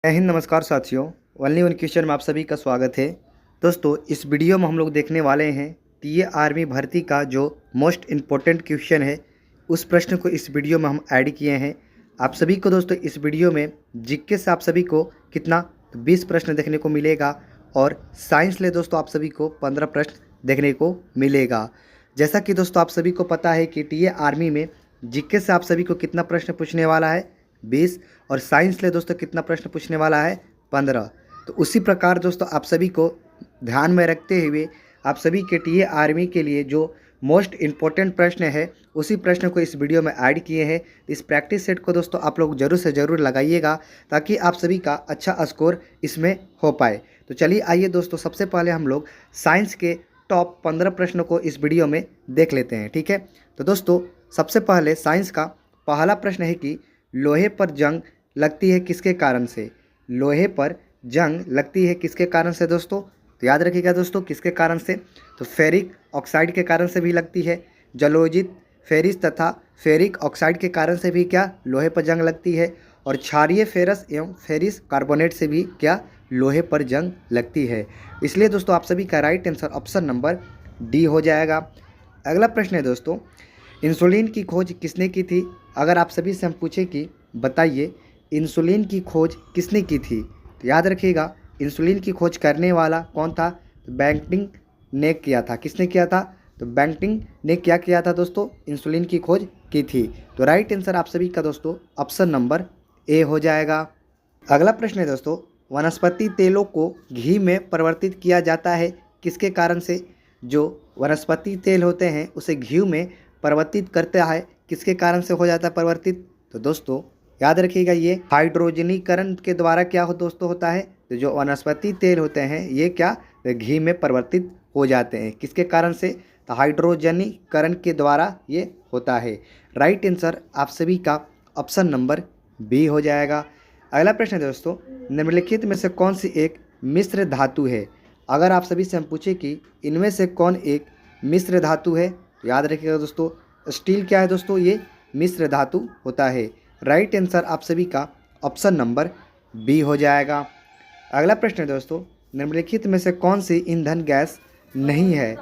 जय हिंद, नमस्कार साथियों। ओनली वन क्वेश्चन में आप सभी का स्वागत है। दोस्तों, इस वीडियो में हम लोग देखने वाले हैं टीए आर्मी भर्ती का जो मोस्ट इम्पोर्टेंट क्वेश्चन है, उस प्रश्न को इस वीडियो में हम ऐड किए हैं। आप सभी को दोस्तों इस वीडियो में जीके से आप सभी को कितना 20 प्रश्न देखने को मिलेगा और साइंस ले दोस्तों आप सभी को 15 प्रश्न देखने को मिलेगा। जैसा कि दोस्तों आप सभी को पता है कि टीए आर्मी में जीके से आप सभी को कितना प्रश्न पूछने वाला है, 20, और साइंस ले दोस्तों कितना प्रश्न पूछने वाला है, 15। तो उसी प्रकार दोस्तों आप सभी को ध्यान में रखते हुए आप सभी के टीए आर्मी के लिए जो मोस्ट इम्पोर्टेंट प्रश्न है, उसी प्रश्न को इस वीडियो में ऐड किए हैं। इस प्रैक्टिस सेट को दोस्तों आप लोग ज़रूर से ज़रूर लगाइएगा ताकि आप सभी का अच्छा स्कोर इसमें हो पाए। तो चलिए आइए दोस्तों, सबसे पहले हम लोग साइंस के टॉप 15 प्रश्नों को इस वीडियो में देख लेते हैं। ठीक है, तो दोस्तों सबसे पहले साइंस का पहला प्रश्न है कि लोहे पर जंग लगती है किसके कारण से। लोहे पर जंग लगती है किसके कारण से दोस्तों? तो याद रखिएगा दोस्तों, किसके कारण से? तो फेरिक ऑक्साइड के कारण से भी लगती है। जलोजित, फेरिस तथा फेरिक ऑक्साइड के कारण से भी क्या लोहे पर जंग लगती है। और क्षारीय फेरस एवं फेरिस कार्बोनेट से भी क्या लोहे पर जंग लगती है। इसलिए दोस्तों आप सभी का right answer option number D हो जाएगा। अगला प्रश्न है दोस्तों, इंसुलिन की खोज किसने की थी? अगर आप सभी से हम पूछे कि बताइए इंसुलिन की खोज किसने की थी, तो याद रखिएगा इंसुलिन की खोज करने वाला कौन था? तो बैंटिंग ने किया था। किसने किया था? तो बैंटिंग ने क्या किया था दोस्तों? इंसुलिन की खोज की थी। तो राइट आंसर आप सभी का दोस्तों ऑप्शन नंबर ए हो जाएगा। अगला प्रश्न है दोस्तों, वनस्पति तेलों को घी में परिवर्तित किया जाता है किसके कारण से? जो वनस्पति तेल होते हैं उसे घी में परिवर्तित करता है किसके कारण से हो जाता है परिवर्तित? तो दोस्तों याद रखिएगा ये हाइड्रोजनीकरण के द्वारा क्या हो दोस्तों होता है। तो जो वनस्पति तेल होते हैं ये क्या घी में परिवर्तित हो जाते हैं किसके कारण से? तो हाइड्रोजनीकरण के द्वारा ये होता है। राइट आंसर आप सभी का ऑप्शन नंबर बी हो जाएगा। अगला प्रश्न है दोस्तों, निम्नलिखित में से कौन सी एक मिश्र धातु है? अगर आप सभी से हम पूछे कि इनमें से कौन एक मिश्र धातु है, तो याद रखिएगा दोस्तों स्टील क्या है दोस्तों? ये मिश्र धातु होता है। राइट आंसर आप सभी का ऑप्शन नंबर बी हो जाएगा। अगला प्रश्न है दोस्तों, निम्नलिखित में से कौन सी ईंधन गैस नहीं है?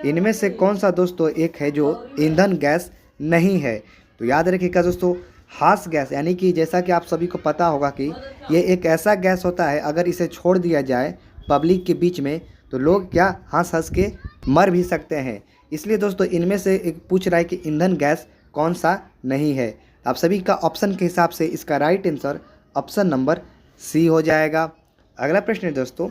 इनमें से कौन सा दोस्तों एक है जो ईंधन गैस नहीं है? तो याद रखिएगा दोस्तों हास गैस, यानी कि जैसा कि आप सभी को पता होगा कि ये एक ऐसा गैस होता है अगर इसे छोड़ दिया जाए पब्लिक के बीच में तो लोग क्या हंस हंस के मर भी सकते हैं। इसलिए दोस्तों इनमें से एक पूछ रहा है कि ईंधन गैस कौन सा नहीं है। आप सभी का ऑप्शन के हिसाब से इसका right answer option number C हो जाएगा। अगला प्रश्न है दोस्तों,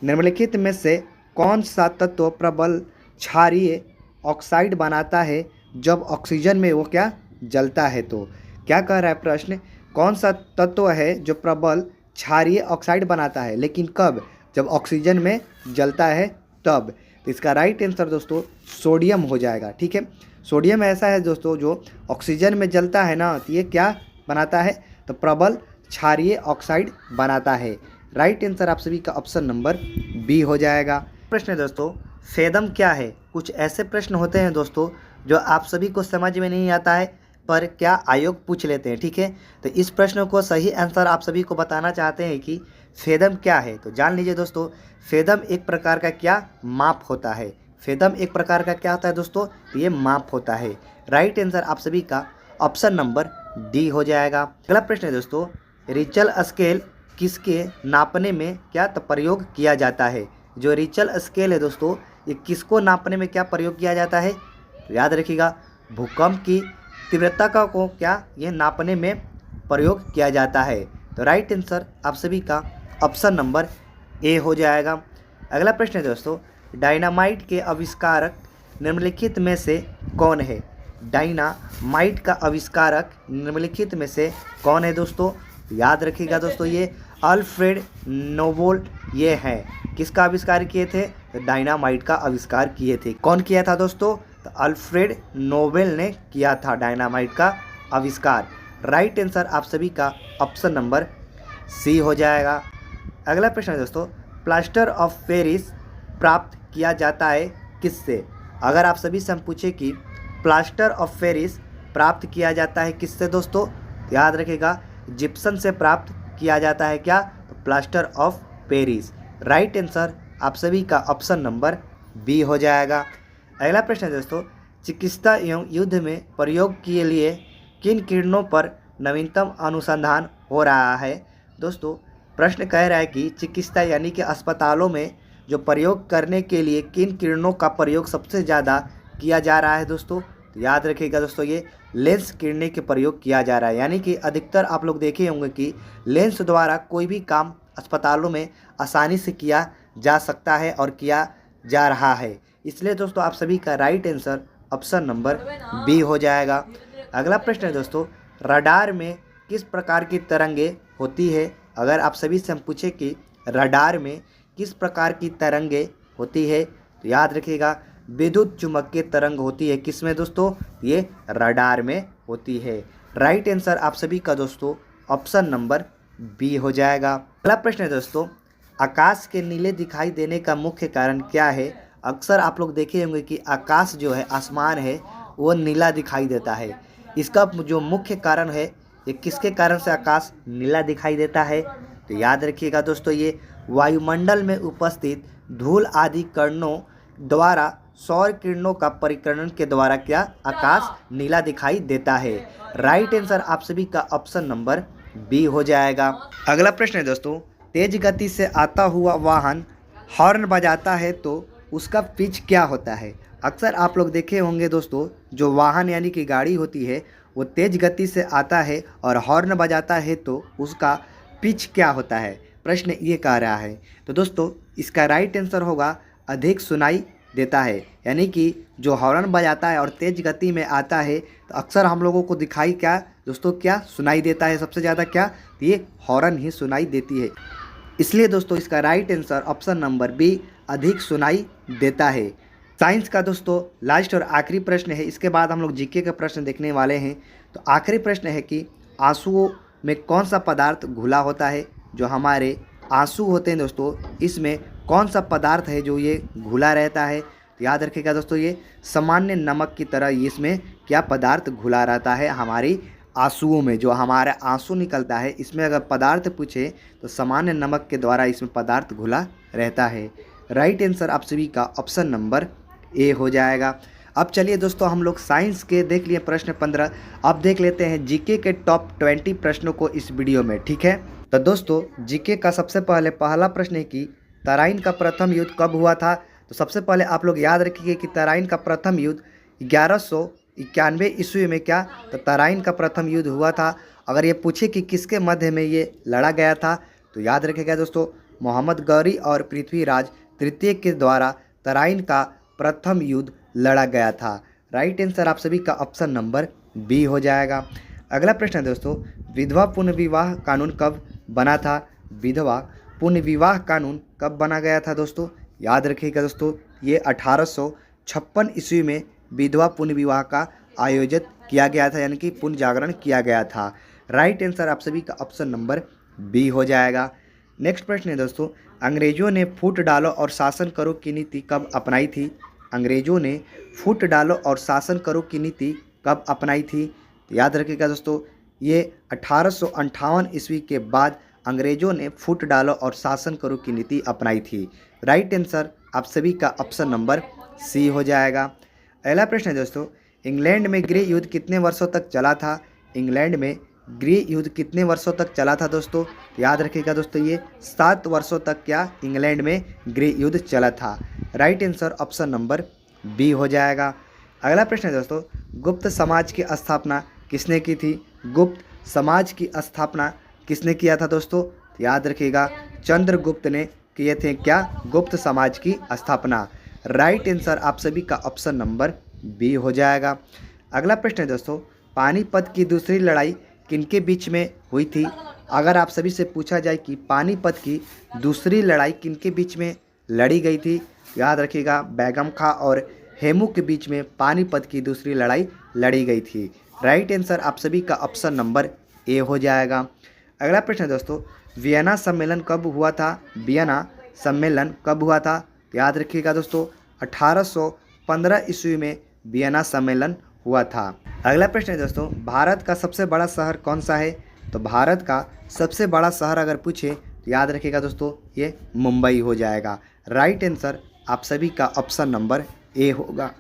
निम्नलिखित में से कौन सा तत्व प्रबल क्षारीय ऑक्साइड बनाता है जब ऑक्सीजन में वो क्या जलता है? तो क्या कह रहा है प्रश्न, कौन सा तत्व है जो प्रबल क्षारीय ऑक्साइड बनाता है, लेकिन कब? जब ऑक्सीजन में जलता है तब। तो इसका राइट आंसर दोस्तों सोडियम हो जाएगा। ठीक है, सोडियम ऐसा है दोस्तों जो ऑक्सीजन में जलता है ना, तो ये क्या बनाता है? तो प्रबल क्षारीय ऑक्साइड बनाता है। राइट आंसर आप सभी का ऑप्शन नंबर बी हो जाएगा। प्रश्न है दोस्तों, फेदम क्या है? कुछ ऐसे प्रश्न होते हैं दोस्तों जो आप सभी को समझ में नहीं आता है पर क्या आयोग पूछ लेते हैं। ठीक है, तो इस प्रश्न को सही आंसर आप सभी को बताना चाहते हैं कि फेदम क्या है। तो जान लीजिए दोस्तों, फेदम एक प्रकार का क्या माप होता है। फेदम एक प्रकार का क्या होता है दोस्तों? ये माप होता है। राइट आंसर आप सभी का ऑप्शन नंबर डी हो जाएगा। अगला प्रश्न है दोस्तों, रिचल स्केल किसके नापने में क्या प्रयोग किया जाता है? जो रिचल स्केल है दोस्तों ये किसको नापने में क्या प्रयोग किया जाता है? तो याद रखिएगा भूकंप की तीव्रता का को क्या ये नापने में प्रयोग किया जाता है। तो राइट आंसर आप सभी का ऑप्शन नंबर ए हो जाएगा। अगला प्रश्न है दोस्तों, डायनामाइट के आविष्कारक निम्नलिखित में से कौन है? डायनामाइट का आविष्कारक निम्नलिखित में से कौन है दोस्तों? याद रखिएगा दोस्तों ये अल्फ्रेड नोबेल ये हैं। किसका आविष्कार किए थे? तो डायनामाइट का आविष्कार किए थे। कौन किया था दोस्तों? तो अल्फ्रेड नोबेल ने किया था डायनामाइट का आविष्कार। राइट आंसर आप सभी का ऑप्शन नंबर सी हो जाएगा। अगला प्रश्न है दोस्तों, प्लास्टर ऑफ पेरिस प्राप्त किया जाता है किससे? अगर आप सभी से हम पूछे कि प्लास्टर ऑफ पेरिस प्राप्त किया जाता है किससे दोस्तों? याद रखिएगा जिप्सम से प्राप्त किया जाता है क्या? तो plaster of Paris. Right answer आप सभी का ऑप्शन नंबर बी हो जाएगा। अगला प्रश्न है दोस्तों, चिकित्सा एवं युद्ध में प्रयोग के लिए किन किरणों पर नवीनतम अनुसंधान हो रहा है? दोस्तों प्रश्न कह रहा है कि चिकित्सा यानी कि अस्पतालों में जो प्रयोग करने के लिए किन किरणों का प्रयोग सबसे ज़्यादा किया जा रहा है दोस्तों? तो याद रखिएगा दोस्तों, ये लेंस किरणें के प्रयोग किया जा रहा है। यानी कि अधिकतर आप लोग देखे होंगे कि लेंस द्वारा कोई भी काम अस्पतालों में आसानी से किया जा सकता है और किया जा रहा है। इसलिए दोस्तों आप सभी का right answer option number B हो जाएगा। अगला प्रश्न है दोस्तों, रडार में किस प्रकार की तरंगे होती है? अगर आप सभी से हम पूछे कि रडार में किस प्रकार की तरंगे होती है, तो याद रखिएगा विद्युत चुम्बकीय तरंग होती है। किसमें दोस्तों? ये रडार में होती है। राइट आंसर आप सभी का दोस्तों ऑप्शन नंबर बी हो जाएगा। अगला प्रश्न है दोस्तों, आकाश के नीले दिखाई देने का मुख्य कारण क्या है? अक्सर आप लोग देखे होंगे कि आकाश जो है, आसमान है, वो नीला दिखाई देता है। इसका जो मुख्य कारण है, ये किसके कारण से आकाश नीला दिखाई देता है? तो याद रखिएगा दोस्तों, ये वायुमंडल में उपस्थित धूल आदि कणों द्वारा सौर किरणों का परिकरण के द्वारा क्या आकाश नीला दिखाई देता है। राइट आंसर आप सभी का ऑप्शन नंबर बी हो जाएगा। अगला प्रश्न है दोस्तों, तेज गति से आता हुआ वाहन हॉर्न बजाता है तो उसका पिच क्या होता है? अक्सर आप लोग देखे होंगे दोस्तों, जो वाहन यानी कि गाड़ी होती है वो तेज गति से आता है और हॉर्न बजाता है तो उसका पिच क्या होता है? प्रश्न ये कह रहा है। तो दोस्तों इसका राइट आंसर होगा अधिक सुनाई देता है। यानी कि जो हॉर्न बजाता है और तेज गति में आता है तो अक्सर हम लोगों को दिखाई क्या दोस्तों, क्या सुनाई देता है सबसे ज़्यादा? क्या? तो ये हॉर्न ही सुनाई देती है। इसलिए दोस्तों इसका right answer option number B अधिक सुनाई देता है। साइंस का दोस्तों लास्ट और आखिरी प्रश्न है, इसके बाद हम लोग जीके का प्रश्न देखने वाले हैं। तो आखिरी प्रश्न है कि आंसुओं में कौन सा पदार्थ घुला होता है? जो हमारे आंसू होते हैं दोस्तों, इसमें कौन सा पदार्थ है जो ये घुला रहता है? तो याद रखिएगा दोस्तों, ये सामान्य नमक की तरह इसमें क्या पदार्थ घुला रहता है? हमारी आंसुओं में जो हमारा आंसू निकलता है, इसमें अगर पदार्थ पूछे तो सामान्य नमक के द्वारा इसमें पदार्थ घुला रहता है। राइट आंसर आप सभी का ऑप्शन नंबर ए हो जाएगा। अब चलिए दोस्तों हम लोग साइंस के देख लिए प्रश्न 15, अब देख लेते हैं जीके के टॉप 20 प्रश्नों को इस वीडियो में। ठीक है, तो दोस्तोौ जीके का सबसे पहला प्रश्न है कि तराइन का प्रथम युद्ध कब हुआ था? तो सबसे पहले आप लोग याद रखिए कि तराइन का प्रथम युद्ध 1191 ईस्वी में क्या? तो तराइन का प्रथम युद्ध हुआ था। अगर ये पूछे कि किसके मध्य में ये लड़ा गया था, तो याद रखिएगा दोस्तों मोहम्मद गौरी और पृथ्वीराज तृतीय के द्वारा तराइन का प्रथम युद्ध लड़ा गया था। राइट आंसर आप सभी का ऑप्शन नंबर बी हो जाएगा। अगला प्रश्न है दोस्तों, विधवा पुनर्विवाह कानून कब बना था? विधवा पुनर्विवाह कानून कब बना गया था दोस्तों? याद रखिएगा दोस्तों, ये 1856 ईस्वी में विधवा पुनर्विवाह का आयोजित किया गया था, यानी कि पुनर्जागरण किया गया था। राइट आंसर आप सभी का ऑप्शन नंबर बी हो जाएगा। नेक्स्ट प्रश्न है दोस्तों, अंग्रेजों ने फूट डालो और शासन करो की नीति कब अपनाई थी? अंग्रेजों ने फूट डालो और शासन करो की नीति कब अपनाई थी? तो याद रखिएगा दोस्तों, ये 1858 ईस्वी के बाद अंग्रेजों ने फूट डालो और शासन करो की नीति अपनाई थी। राइट आंसर आप सभी का ऑप्शन नंबर सी हो जाएगा। अगला प्रश्न है दोस्तों, इंग्लैंड में गृह युद्ध कितने वर्षों तक चला था? इंग्लैंड में गृह युद्ध कितने वर्षों तक चला था दोस्तों? याद रखिएगा दोस्तों, ये 7 वर्षों तक क्या इंग्लैंड में गृह युद्ध चला था। Right answer option number B हो जाएगा। अगला प्रश्न है दोस्तों, गुप्त समाज की स्थापना किसने की थी? गुप्त समाज की स्थापना किसने किया था दोस्तों? याद रखिएगा चंद्रगुप्त ने किए थे क्या गुप्त समाज की स्थापना। राइट आंसर आप सभी का ऑप्शन नंबर बी हो जाएगा। अगला प्रश्न है दोस्तों, पानीपत की दूसरी लड़ाई किनके बीच में हुई थी? अगर आप सभी से पूछा जाए कि पानीपत की दूसरी लड़ाई किनके बीच में लड़ी गई थी, याद रखिएगा बेगम खां और हेमू के बीच में पानीपत की दूसरी लड़ाई लड़ी गई थी। राइट आंसर आप सभी का ऑप्शन नंबर ए हो जाएगा। अगला प्रश्न है दोस्तों, वियना सम्मेलन कब हुआ था? वियना सम्मेलन कब हुआ था? याद रखिएगा दोस्तों 1815 ईस्वी में वियना सम्मेलन हुआ था। अगला प्रश्न है दोस्तों, भारत का सबसे बड़ा शहर कौन सा है? तो भारत का सबसे बड़ा शहर अगर पूछे तो याद रखिएगा दोस्तों, ये मुंबई हो जाएगा। राइट आंसर आप सभी का ऑप्शन नंबर ए होगा।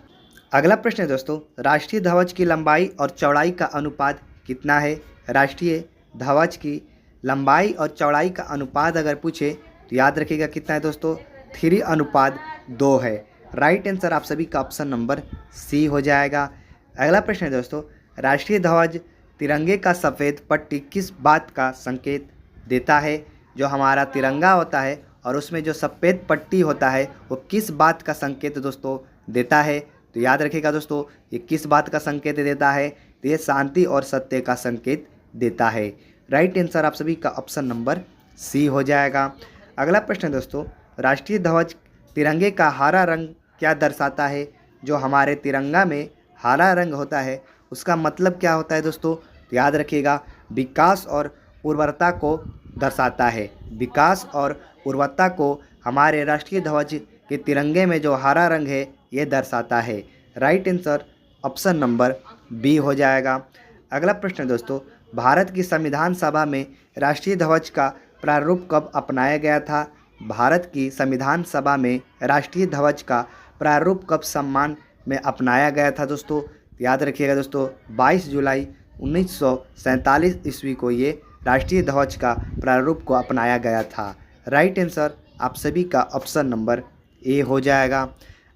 अगला प्रश्न है दोस्तों, राष्ट्रीय ध्वज की लंबाई और चौड़ाई का अनुपात कितना है? राष्ट्रीय ध्वज की लंबाई और चौड़ाई का अनुपात अगर पूछे तो याद रखिएगा कितना है दोस्तों, 3:2 है। राइट आंसर आप सभी का ऑप्शन नंबर सी हो जाएगा। अगला प्रश्न है दोस्तों, राष्ट्रीय ध्वज तिरंगे का सफ़ेद पट्टी किस बात का संकेत देता है? जो हमारा तिरंगा होता है और उसमें जो सफ़ेद पट्टी होता है वो किस बात का संकेत दोस्तों देता है? तो याद रखिएगा दोस्तों, ये किस बात का संकेत देता है? तो ये शांति और सत्य का संकेत देता है। राइट आंसर आप सभी का ऑप्शन नंबर सी हो जाएगा। अगला प्रश्न है दोस्तों, राष्ट्रीय ध्वज तिरंगे का हरा रंग क्या दर्शाता है? जो हमारे तिरंगा में हरा रंग होता है उसका मतलब क्या होता है दोस्तों? तो याद रखिएगा, विकास और उर्वरता को दर्शाता है। विकास और उर्वरता को हमारे राष्ट्रीय ध्वज के तिरंगे में जो हरा रंग है ये दर्शाता है। Right answer option number B हो जाएगा। अगला प्रश्न है दोस्तों, भारत की संविधान सभा में राष्ट्रीय ध्वज का प्रारूप कब अपनाया गया था? भारत की संविधान सभा में राष्ट्रीय ध्वज का प्रारूप कब सम्मान में अपनाया गया था दोस्तों? याद रखिएगा दोस्तों, 22 जुलाई 1947 ईस्वी को ये राष्ट्रीय ध्वज का प्रारूप को अपनाया गया था। राइट आंसर आप सभी का ऑप्शन नंबर ए हो जाएगा।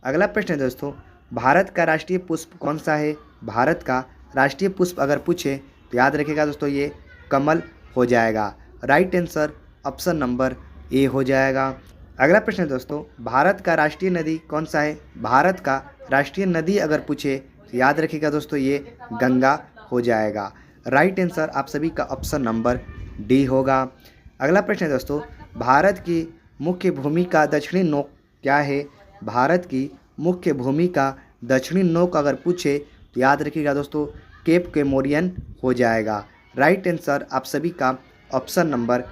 अगला प्रश्न है दोस्तों, भारत का राष्ट्रीय पुष्प कौन सा है? भारत का राष्ट्रीय पुष्प अगर पूछे तो याद रखिएगा दोस्तों, ये कमल हो जाएगा। Right answer option number A हो जाएगा। अगला प्रश्न है दोस्तों, भारत का राष्ट्रीय नदी कौन सा है? भारत का राष्ट्रीय नदी अगर पूछे तो याद रखिएगा दोस्तों, ये गंगा हो जाएगा। राइट आंसर आप सभी का ऑप्शन नंबर डी होगा। अगला प्रश्न है दोस्तों, भारत की मुख्य भूमि का दक्षिणी नोक क्या है? भारत की मुख्य भूमि का दक्षिणी नोक अगर पूछे तो याद रखिएगा दोस्तों, केप केमोरियन हो जाएगा। राइट आंसर आप सभी का ऑप्शन नंबर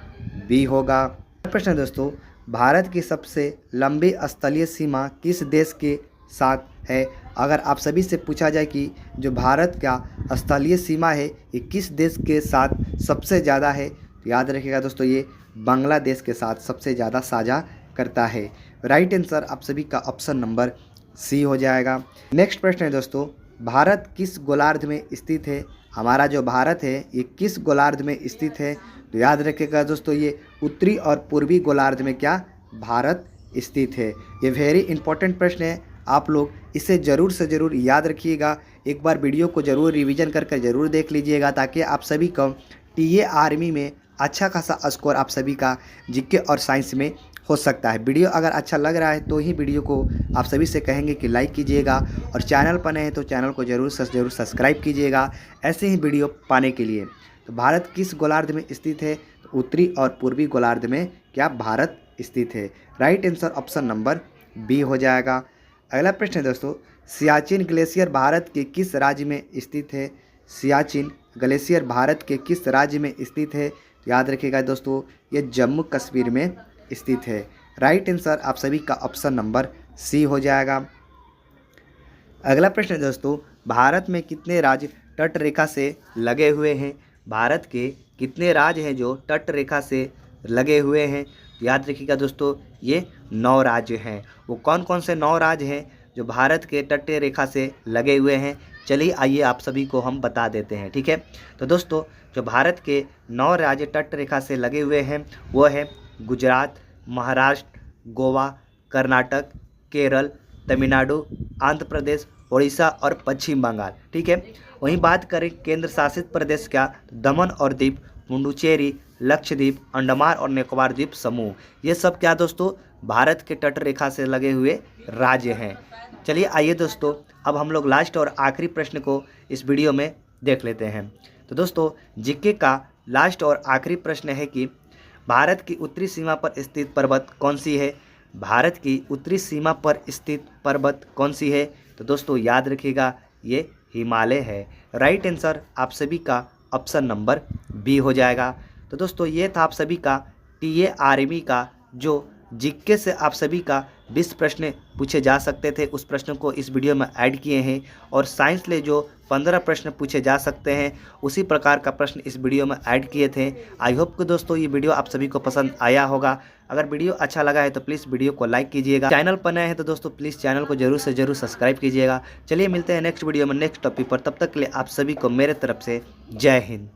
बी होगा। प्रश्न है दोस्तों, भारत की सबसे लंबी स्थलीय सीमा किस देश के साथ है? अगर आप सभी से पूछा जाए कि जो भारत का स्थलीय सीमा है ये किस देश के साथ सबसे ज़्यादा है, तो याद रखिएगा दोस्तों, ये बांग्लादेश के साथ सबसे ज़्यादा साझा करता है। राइट आंसर आप सभी का ऑप्शन नंबर सी हो जाएगा। नेक्स्ट प्रश्न है दोस्तों, भारत किस गोलार्ध में स्थित है? हमारा जो भारत है ये किस गोलार्ध में स्थित है? तो याद रखिएगा दोस्तों, ये उत्तरी और पूर्वी गोलार्ध में क्या भारत स्थित है। ये वेरी इंपॉर्टेंट प्रश्न है, आप लोग इसे ज़रूर से ज़रूर याद रखिएगा। एक बार वीडियो को ज़रूर रिवीजन करके ज़रूर देख लीजिएगा ताकि आप सभी को टीए आर्मी में अच्छा खासा स्कोर आप सभी का जीके और साइंस में हो सकता है। वीडियो अगर अच्छा लग रहा है तो ही वीडियो को आप सभी से कहेंगे कि लाइक कीजिएगा और चैनल पर नए हैं तो चैनल को ज़रूर सब्सक्राइब कीजिएगा ऐसे ही वीडियो पाने के लिए। तो भारत किस गोलार्ध में स्थित है? तो उत्तरी और पूर्वी गोलार्ध में क्या भारत स्थित है। Right answer option number B हो जाएगा। अगला प्रश्न है दोस्तों, सियाचिन ग्लेशियर भारत के किस राज्य में स्थित है? सियाचिन ग्लेशियर भारत के किस राज्य में स्थित है? याद रखिएगा दोस्तों, ये जम्मू कश्मीर में स्थित है। राइट आंसर आप सभी का ऑप्शन नंबर सी हो जाएगा। अगला प्रश्न है दोस्तों, भारत में कितने राज्य तट रेखा से लगे हुए हैं? भारत के कितने राज्य हैं जो तट रेखा से लगे हुए हैं? याद रखिएगा दोस्तों, ये 9 राज्य हैं। वो कौन कौन से 9 राज्य हैं जो भारत के तटीय रेखा से लगे हुए हैं? चलिए आइए आप सभी को हम बता देते हैं, ठीक है। तो दोस्तों, जो भारत के 9 राज्य तट रेखा से लगे हुए हैं वो है गुजरात, महाराष्ट्र, गोवा, कर्नाटक, केरल, तमिलनाडु, आंध्र प्रदेश, उड़ीसा और पश्चिम बंगाल, ठीक है। वहीं बात करें केंद्र शासित प्रदेश क्या, दमन और दीप, पुडुचेरी, लक्षद्वीप, अंडमान और निकोबार द्वीप समूह, ये सब क्या दोस्तों भारत के तट रेखा से लगे हुए राज्य हैं। चलिए आइए दोस्तों, अब हम लोग लास्ट और आखिरी प्रश्न को इस वीडियो में देख लेते हैं। तो दोस्तों, जीके का लास्ट और आखिरी प्रश्न है कि भारत की उत्तरी सीमा पर स्थित पर्वत कौन सी है? भारत की उत्तरी सीमा पर स्थित पर्वत कौन सी है? तो दोस्तों याद रखिएगा, ये हिमालय है। राइट आंसर आप सभी का ऑप्शन नंबर बी हो जाएगा। तो दोस्तों, ये था आप सभी का टीए आर्मी का जो जीके से आप सभी का 20 प्रश्न पूछे जा सकते थे, उस प्रश्न को इस वीडियो में ऐड किए हैं। और साइंस ले जो 15 प्रश्न पूछे जा सकते हैं, उसी प्रकार का प्रश्न इस वीडियो में ऐड किए थे। आई होप कि दोस्तों ये वीडियो आप सभी को पसंद आया होगा। अगर वीडियो अच्छा लगा है तो प्लीज़ वीडियो को लाइक कीजिएगा। चैनल पर नए हैं तो दोस्तों प्लीज़ चैनल को जरूर से जरूर सब्सक्राइब कीजिएगा। चलिए मिलते हैं नेक्स्ट वीडियो में नेक्स्ट टॉपिक पर, तब तक के लिए आप सभी को मेरे तरफ से जय हिंद।